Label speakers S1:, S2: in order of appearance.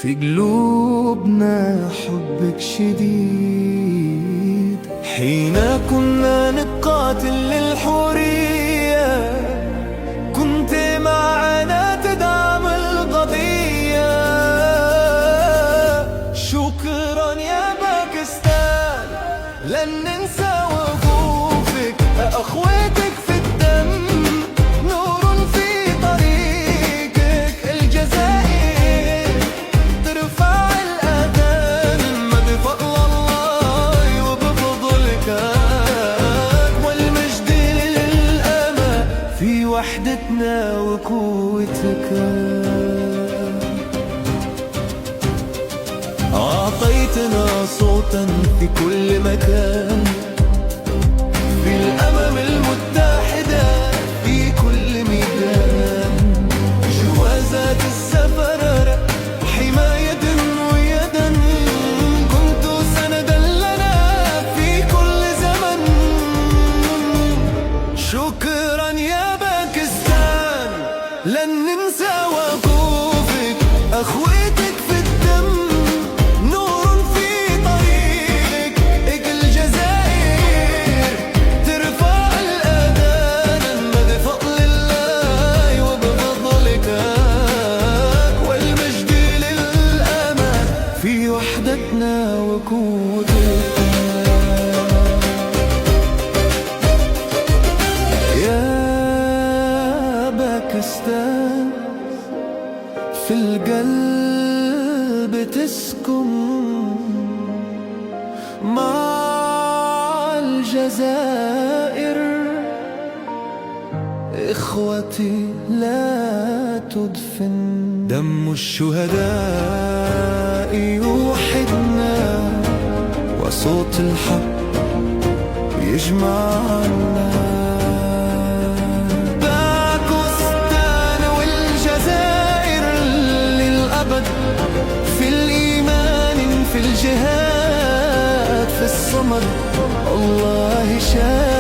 S1: في قلوبنا حبك شديد، حين كنا نقاتل للحرية كنت معنا تدعم القضية. شكرا يا باكستان، لن ننسى وقوفك، أخواتك في الدم، نور في طريقك. الجزائر ترفع الأذان بفضل الله وبفضلك، والمجد للأمة في وحدتنا وقوتك. أعطيتنا صوتا في كل مكان، في الأمم المتحدة في كل ميدان. جوازات السفر حماية ويدا، كنت سندا لنا في كل زمن. شكرا يا باكستان، لن ننسى وقوفك، أخوتك في الدم، نور في طريقك. الجزائر ترفع الأذان بفضل الله وبفضلك، والمجد للأمان في وحدتنا وقوتك. يا باكستان، في القلب تسكن مع الجزائر. إخوتي لا تدفن، دم الشهداء يوحدنا، وصوت الحق يجمعنا. باكستان والجزائر للأبد، في الإيمان، في الجهاد، في الصمد، الله شاهد.